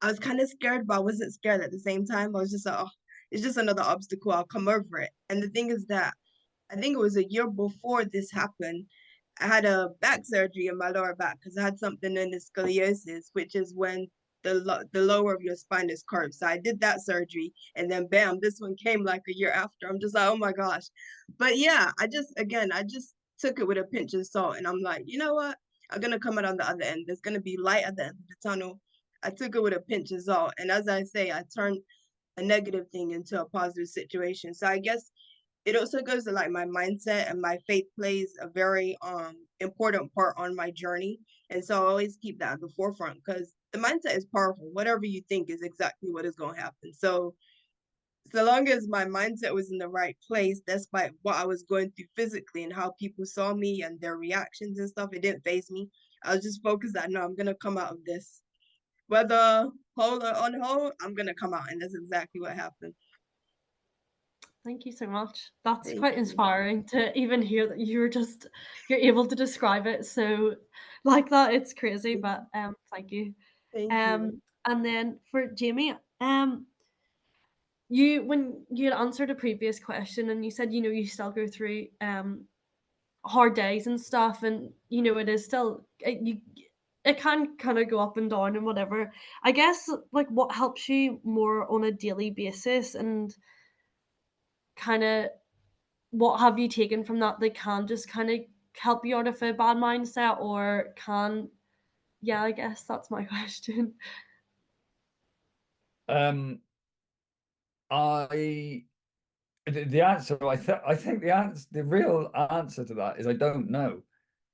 I was kind of scared, but I wasn't scared at the same time. I was just like, oh, it's just another obstacle. I'll come over it. And the thing is that I think it was a year before this happened, I had a back surgery in my lower back because I had something known as scoliosis, which is when the lower of your spine is curved. So I did that surgery, and then bam, this one came like a year after. I'm just like, oh my gosh. But yeah, I just took it with a pinch of salt, and I'm like, you know what? I'm gonna come out on the other end. There's gonna be light at the end of the tunnel. I took it with a pinch of salt, and as I say, I turned a negative thing into a positive situation. So I guess it also goes to, like, my mindset, and my faith plays a very important part on my journey. And so I always keep that at the forefront, because the mindset is powerful. Whatever you think is exactly what is going to happen. So long as my mindset was in the right place, despite what I was going through physically and how people saw me and their reactions and stuff, it didn't faze me. I was just focused that, no, I'm gonna come out of this. Whether whole or on whole, I'm gonna come out, and that's exactly what happened. Thank you so much. That's quite inspiring to even hear that you're able to describe it so like that. It's crazy, but thank you. Thank you. And then for Jamie, when you had answered a previous question and you said, you still go through hard days and stuff, and it is still it can kind of go up and down and whatever. I guess, like, what helps you more on a daily basis, and kind of what have you taken from that can just kind of help you out of a bad mindset, or I guess that's my question. The answer, I think the real answer to that is I don't know,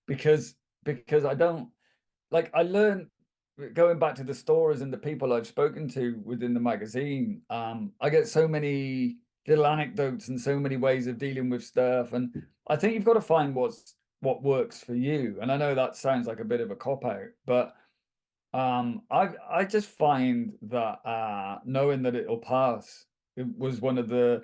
because I don't, like, I learned, going back to the stories and the people I've spoken to within the magazine, I get so many little anecdotes and so many ways of dealing with stuff, and I think you've got to find what's what works for you. And I know that sounds like a bit of a cop-out, but I just find that knowing that it'll pass, it was one of the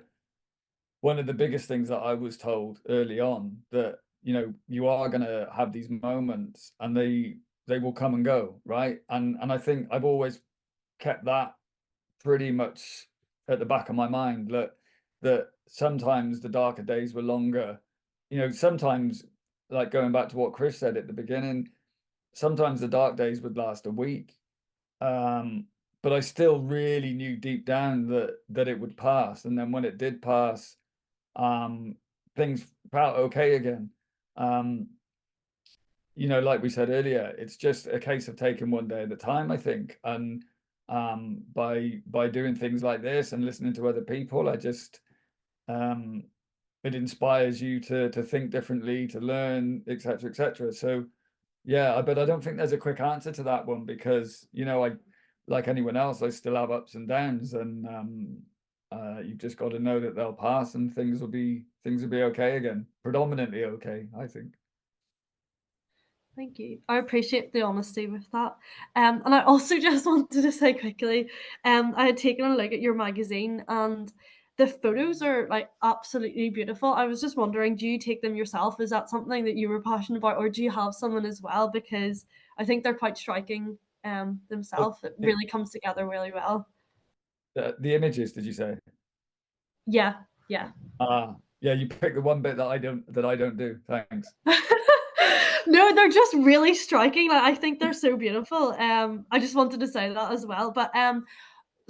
biggest things that I was told early on, that you are going to have these moments and they will come and go, right? And I think I've always kept that pretty much at the back of my mind, that sometimes the darker days were longer. Sometimes, like going back to what Chris said at the beginning, sometimes the dark days would last a week. But I still really knew deep down that it would pass. And then when it did pass, things felt okay again. Like we said earlier, it's just a case of taking one day at a time, I think. And by doing things like this and listening to other people, I just it inspires you to think differently, to learn, etc., etc. So yeah, but I don't think there's a quick answer to that one, because I, like anyone else, I still have ups and downs, and you've just got to know that they'll pass and things will be okay again, predominantly okay, I think. Thank you. I appreciate the honesty with that. And I also just wanted to say quickly, I had taken a look at your magazine, and the photos are like absolutely beautiful. I was just wondering, do you take them yourself? Is that something that you were passionate about, or do you have someone as well? Because I think they're quite striking themselves. It really comes together really well. The images, did you say? Yeah. Yeah, you picked the one bit that I don't do. Thanks. No, they're just really striking. Like, I think they're so beautiful. I just wanted to say that as well. But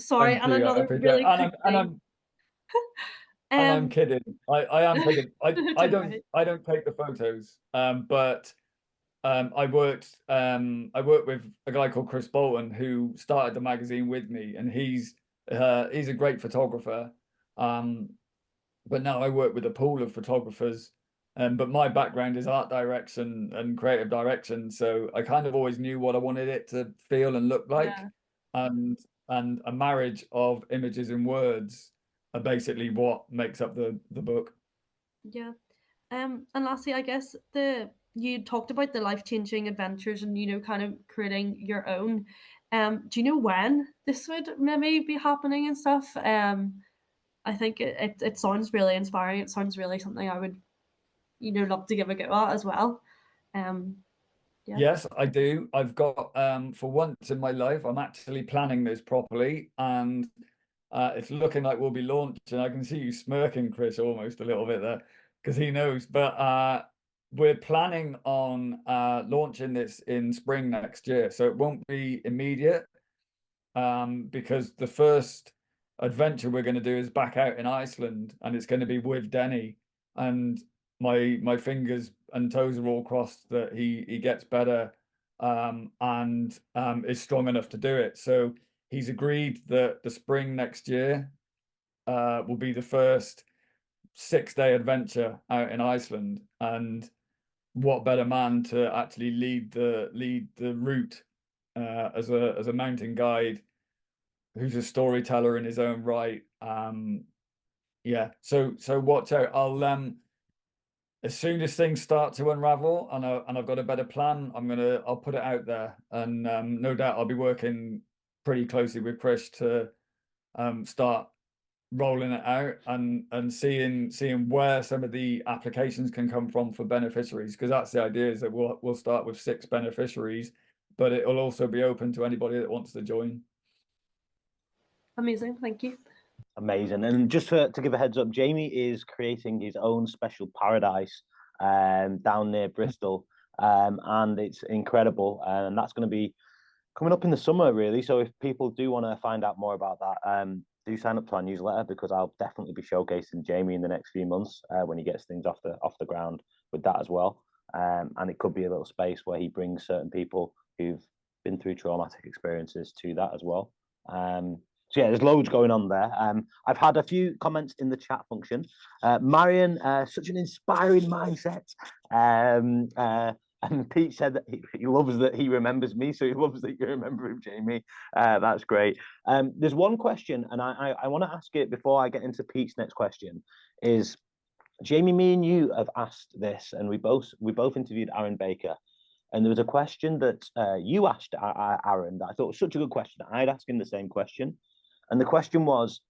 sorry, Thank and you, another really quick thing. I'm kidding. I am kidding. I Don't don't take the photos. But I worked with a guy called Chris Bolton, who started the magazine with me, and he's a great photographer. But now I work with a pool of photographers. But my background is art direction and creative direction, so I kind of always knew what I wanted it to feel and look like. Yeah. And a marriage of images and words are basically what makes up the book. Yeah. And lastly, I guess you talked about the life-changing adventures and kind of creating your own. Do you know when this would maybe be happening and stuff? I think it sounds really inspiring. It sounds really something I would love to give a go at as well. Yeah. Yes, I do. I've got for once in my life, I'm actually planning this properly, and it's looking like we'll be launching. I can see you smirking, Chris, almost a little bit there, because he knows. But we're planning on launching this in spring next year, so it won't be immediate, because the first adventure we're going to do is back out in Iceland, and it's going to be with Denny. And my fingers and toes are all crossed that he gets better, and is strong enough to do it. So he's agreed that the spring next year will be the first 6-day adventure out in Iceland. And what better man to actually lead the route as a mountain guide who's a storyteller in his own right. Yeah, so watch out. I'll as soon as things start to unravel and I've got a better plan, I'll put it out there, and no doubt I'll be working pretty closely with Chris to start rolling it out and seeing where some of the applications can come from for beneficiaries, because that's the idea, is that we'll start with 6 beneficiaries, but it'll also be open to anybody that wants to join. Amazing, thank you. Amazing. And just to give a heads up, Jamie is creating his own special paradise down near Bristol, and it's incredible. And that's going to be coming up in the summer, really. So if people do want to find out more about that, do sign up to our newsletter, because I'll definitely be showcasing Jamie in the next few months when he gets things off the ground with that as well. And it could be a little space where he brings certain people who've been through traumatic experiences to that as well. So yeah, there's loads going on there. I've had a few comments in the chat function. Marian, such an inspiring mindset. And Pete said that he loves that he remembers me, so he loves that you remember him, Jamie. That's great. There's one question, and I want to ask it before I get into Pete's next question, is Jamie, me and you have asked this, and we both interviewed Aaron Baker, and there was a question that you asked Aaron that I thought was such a good question. I'd ask him the same question, and the question was,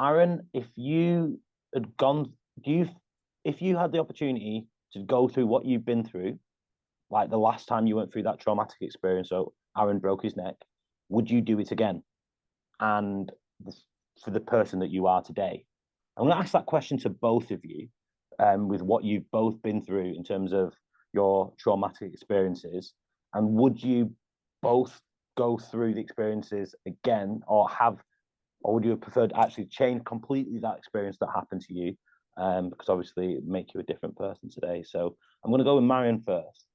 Aaron, if you had gone, if you had the opportunity to go through what you've been through, like the last time you went through that traumatic experience, so Aaron broke his neck, would you do it again? And for the person that you are today, I'm going to ask that question to both of you, with what you've both been through in terms of your traumatic experiences, and would you both go through the experiences again, or would you have preferred actually change completely that experience that happened to you, because obviously it make you a different person today? So I'm going to go with Marian first.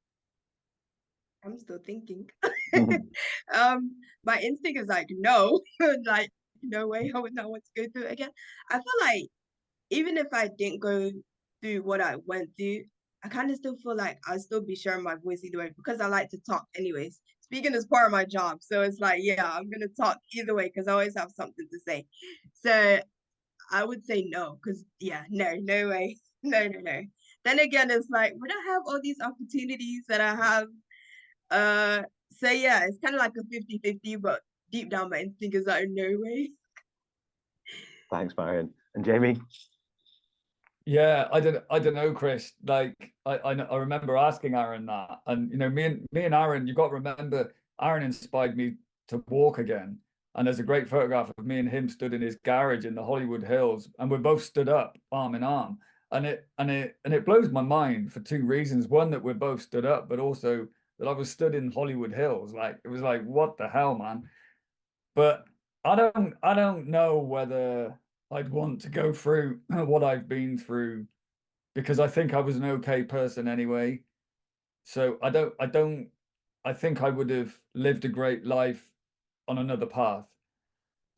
I'm still thinking. My instinct is like, no, like, no way I would not want to go through it again. I feel like even if I didn't go through what I went through, I kind of still feel like I'll still be sharing my voice either way, because I like to talk anyways. Speaking is part of my job. So it's like, yeah, I'm going to talk either way because I always have something to say. So I would say no, because yeah, no way. No. Then again, it's like, would I have all these opportunities that I have? So yeah, it's kind of like a 50-50, but deep down my instinct is like, no way. Thanks, Marian. And Jamie? Yeah, I don't know, Chris. Like I remember asking Aaron that, and you know, me and Aaron, you got to remember, Aaron inspired me to walk again. And there's a great photograph of me and him stood in his garage in the Hollywood Hills, and we both stood up arm in arm. And it blows my mind for two reasons. One, that we both stood up, but also that I was stood in Hollywood Hills. Like, it was like, what the hell, man? But I don't know whether I'd want to go through what I've been through, because I think I was an okay person anyway. So I think I would have lived a great life on another path.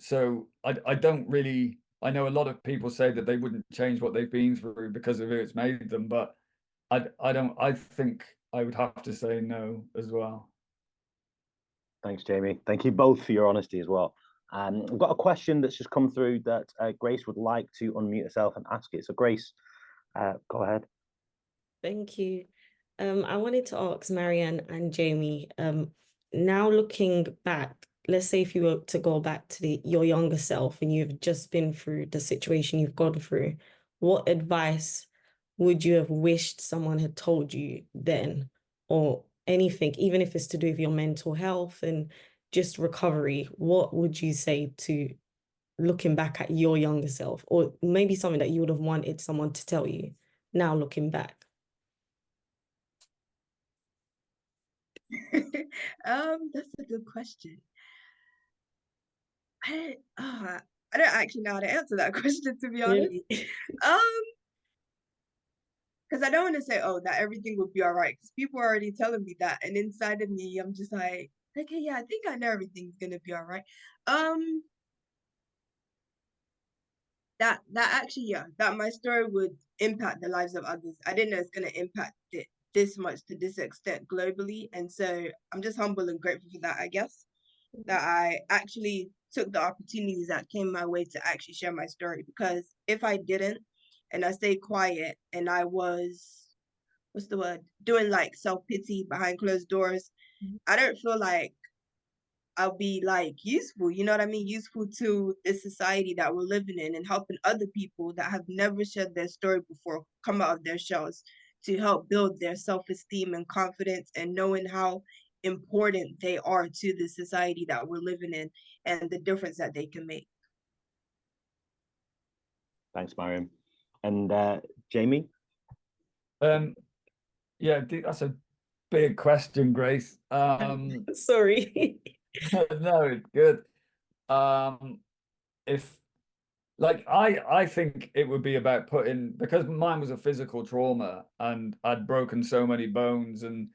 So I don't really, I know a lot of people say that they wouldn't change what they've been through because of who it's made them, but I think I would have to say no as well. Thanks, Jamie. Thank you both for your honesty as well. I've got a question that's just come through that Grace would like to unmute herself and ask it. So Grace, go ahead. Thank you. I wanted to ask Marian and Jamie, now looking back, let's say if you were to go back to your younger self and you've just been through the situation you've gone through, what advice would you have wished someone had told you then, or anything, even if it's to do with your mental health and just recovery? What would you say to looking back at your younger self, or maybe something that you would have wanted someone to tell you now looking back? That's a good question. I don't actually know how to answer that question, to be honest. Really? Because I don't want to say, oh, that everything would be all right, because people are already telling me that, and inside of me, I'm just like, okay, yeah, I think I know everything's gonna be all right. That actually, yeah, that my story would impact the lives of others. I didn't know it's gonna impact it this much to this extent globally, and so I'm just humble and grateful for that, I guess, that I actually took the opportunities that came my way to actually share my story. Because if I didn't, and I stayed quiet, and I was, what's the word, doing like self-pity behind closed doors, I don't feel like I'll be like useful, you know what I mean? Useful to this society that we're living in, and helping other people that have never shared their story before come out of their shells, to help build their self-esteem and confidence, and knowing how important they are to the society that we're living in and the difference that they can make. Thanks, Marian. And Jamie? Yeah, that's a big question, Grace. Sorry. No, it's good. If like I think it would be about putting, because mine was a physical trauma and I'd broken so many bones, and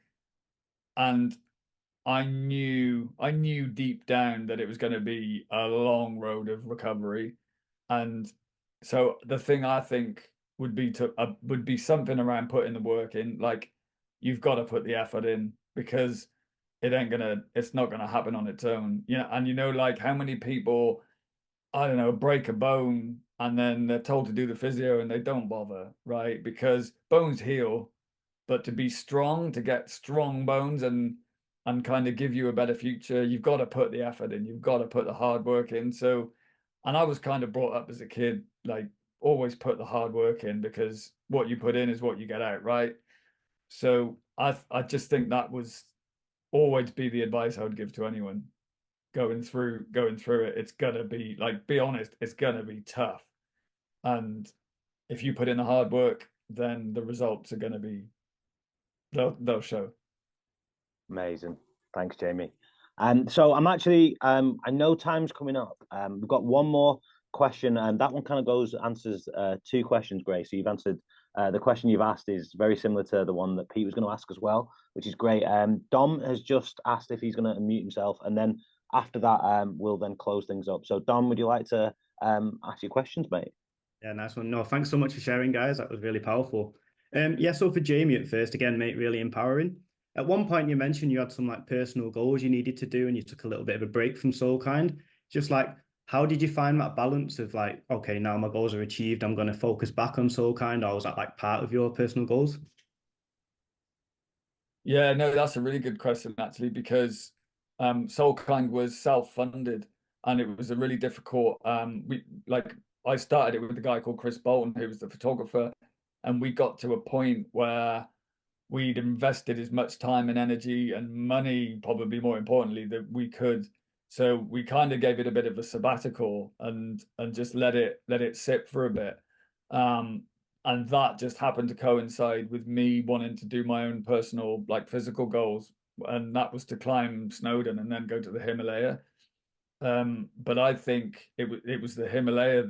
I knew deep down that it was going to be a long road of recovery. And so the thing I think would be something around putting the work in. Like, you've got to put the effort in, because it's not gonna happen on its own. You know, and you know, like, how many people, I don't know, break a bone and then they're told to do the physio and they don't bother, right? Because bones heal, but to be strong, to get strong bones and kind of give you a better future, you've got to put the effort in, you've got to put the hard work in. So, and I was kind of brought up as a kid, like always put the hard work in, because what you put in is what you get out, right? So I just think that was always be the advice I would give to anyone going through it. It's gonna be, like, be honest, it's gonna be tough. And if you put in the hard work, then the results are gonna be, they'll show. Amazing. Thanks, Jamie. So I'm actually, I know time's coming up. We've got one more question, and that one kind of answers two questions, Grace. So you've answered the question you've asked is very similar to the one that Pete was going to ask as well, which is great. Dom has just asked if he's going to unmute himself, and then after that, we'll then close things up. So Dom, would you like to ask your questions, mate? Yeah, nice one. No, thanks so much for sharing, guys. That was really powerful. Yeah, so for Jamie at first, again, mate, really empowering. At one point, you mentioned you had some like personal goals you needed to do, and you took a little bit of a break from Soulkind. Just like, how did you find that balance of like, okay, now my goals are achieved, I'm going to focus back on Soulkind, or was that like part of your personal goals? Yeah, no, that's a really good question, actually, because Soulkind was self-funded, and it was a really difficult, I started it with a guy called Chris Bolton, who was the photographer, and we got to a point where we'd invested as much time and energy and money, probably more importantly, that we could. So we kind of gave it a bit of a sabbatical and just let it sit for a bit. And that just happened to coincide with me wanting to do my own personal, like, physical goals, and that was to climb Snowdon and then go to the Himalaya. But I think it was the Himalaya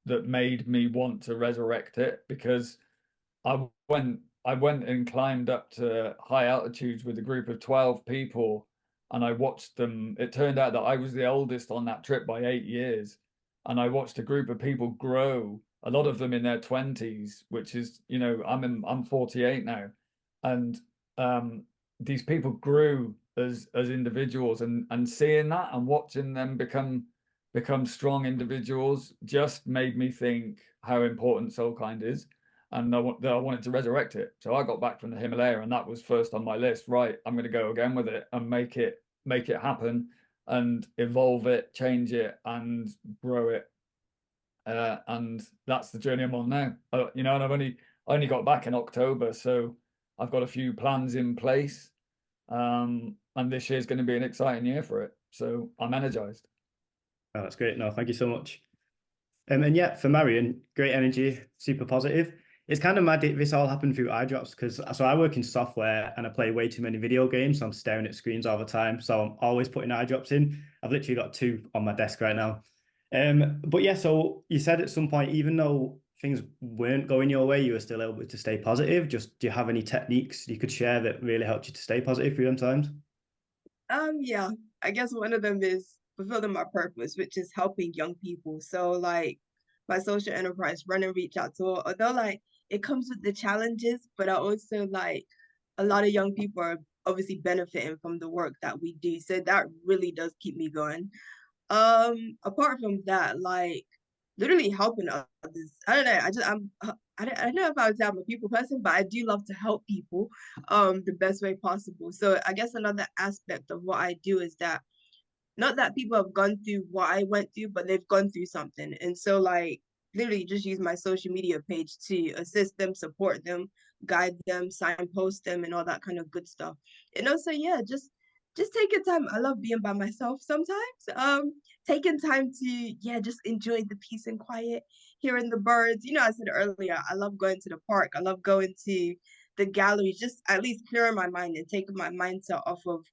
that made me want to resurrect it, because I went and climbed up to high altitudes with a group of 12 people, and I watched them. It turned out that I was the oldest on that trip by 8 years, and I watched a group of people grow, a lot of them in their 20s, which is, I'm 48 now, and these people grew as individuals, and seeing that and watching them become strong individuals just made me think how important Soulkind is, and I wanted to resurrect it. So I got back from the Himalaya, and that was first on my list. Right, I'm going to go again with it and make it happen, and evolve it, change it, and grow it. And that's the journey I'm on now. And I've only got back in October, so I've got a few plans in place. And this year's going to be an exciting year for it. So I'm energized. Oh, that's great. No, thank you so much. And yeah, for Marian, great energy, super positive. It's kind of mad this all happened through eye drops, because I work in software and I play way too many video games. So I'm staring at screens all the time. So I'm always putting eye drops in. I've literally got 2 on my desk right now. But yeah, so you said at some point, even though things weren't going your way, you were still able to stay positive. Just, do you have any techniques you could share that really helped you to stay positive through them times? Yeah, I guess one of them is fulfilling my purpose, which is helping young people. So like my social enterprise, Run and Reach Out to, although like it comes with the challenges, but I also like a lot of young people are obviously benefiting from the work that we do. So that really does keep me going. Apart from that, like literally helping others. I don't know. I don't know if I would say I'm a people person, but I do love to help people the best way possible. So I guess another aspect of what I do is that not that people have gone through what I went through, but they've gone through something. And so like literally just use my social media page to assist them, support them, guide them, signpost them, and all that kind of good stuff. And also, yeah, just taking time. I love being by myself sometimes. Taking time to, yeah, just enjoy the peace and quiet, hearing the birds. I said earlier, I love going to the park. I love going to the galleries, just at least clearing my mind and taking my mindset off of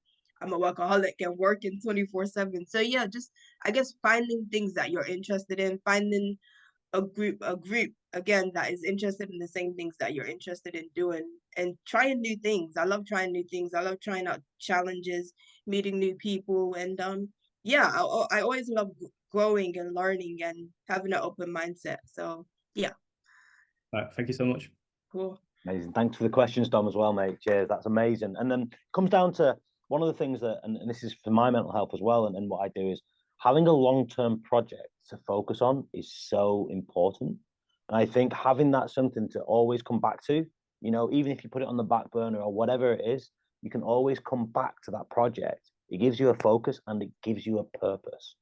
I'm a workaholic and working 24/7. So yeah, just I guess finding things that you're interested in, finding a group again that is interested in the same things that you're interested in doing, and trying new things. I love trying new things. I love trying out challenges, meeting new people, and yeah, I always love growing and learning and having an open mindset. So yeah. All right, thank you so much. Cool. Amazing. Thanks for the questions, Dom, as well, mate. Cheers. That's amazing. And then it comes down to one of the things that, and this is for my mental health as well, and what I do is having a long-term project to focus on is so important. And I think having that something to always come back to, you know, even if you put it on the back burner or whatever it is, you can always come back to that project. It gives you a focus and it gives you a purpose.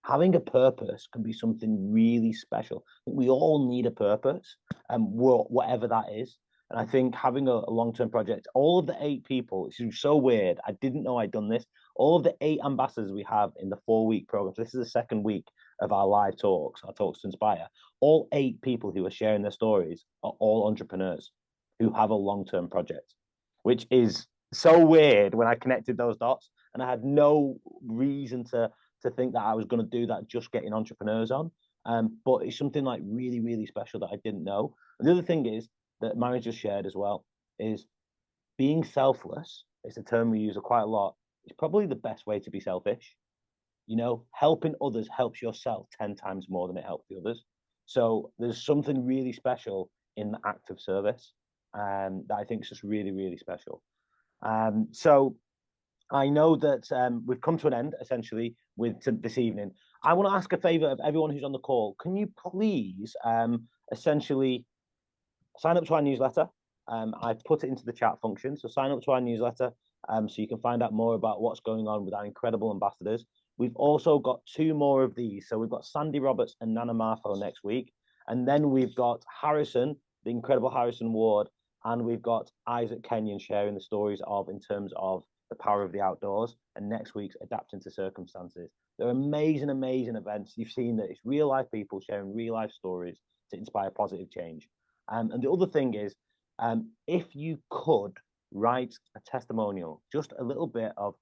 Having a purpose can be something really special. I think we all need a purpose, whatever that is. And I think having a long-term project, all of the 8 people, it's so weird. I didn't know I'd done this. All of the 8 ambassadors we have in the 4-week program, so this is the 2nd week of our live talks, our Talks to Inspire. All 8 people who are sharing their stories are all entrepreneurs who have a long-term project, which is so weird when I connected those dots. And I had no reason to think that I was going to do that just getting entrepreneurs on. But it's something like really, really special that I didn't know. And the other thing is that Marian just shared as well is being selfless. It's a term we use quite a lot. It's probably the best way to be selfish. You know, helping others helps yourself 10 times more than it helps the others. So there's something really special in the act of service that I think is just really, really special. So I know that we've come to an end essentially with this evening. I want to ask a favor of everyone who's on the call. Can you please essentially sign up to our newsletter? I've put it into the chat function. So sign up to our newsletter so you can find out more about what's going on with our incredible ambassadors. We've also got 2 more of these. So we've got Sandy Roberts and Nana Marfo next week. And then we've got Harrison, the incredible Harrison Ward, and we've got Isaac Kenyon sharing the stories in terms of the power of the outdoors, and next week's Adapting to Circumstances. They're amazing, amazing events. You've seen that it's real life people sharing real life stories to inspire positive change. And the other thing is, if you could write a testimonial, just a little bit of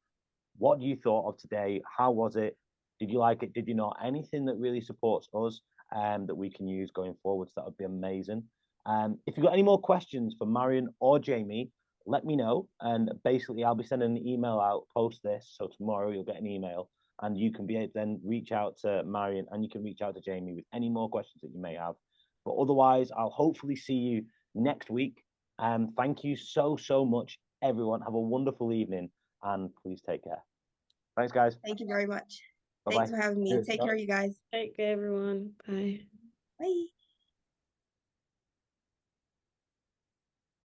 what you thought of today, how was it? Did you like it? Did you not? Anything that really supports us that we can use going forwards, that would be amazing. If you've got any more questions for Marian or Jamie, let me know. And basically, I'll be sending an email out post this. So tomorrow you'll get an email and you can then reach out to Marian and you can reach out to Jamie with any more questions that you may have. But otherwise, I'll hopefully see you next week. Thank you so, so much, everyone. Have a wonderful evening and please take care. Thanks, guys. Thank you very much. Bye-bye. Thanks for having me. Cheers. Take care, you guys. Take care, everyone. Bye.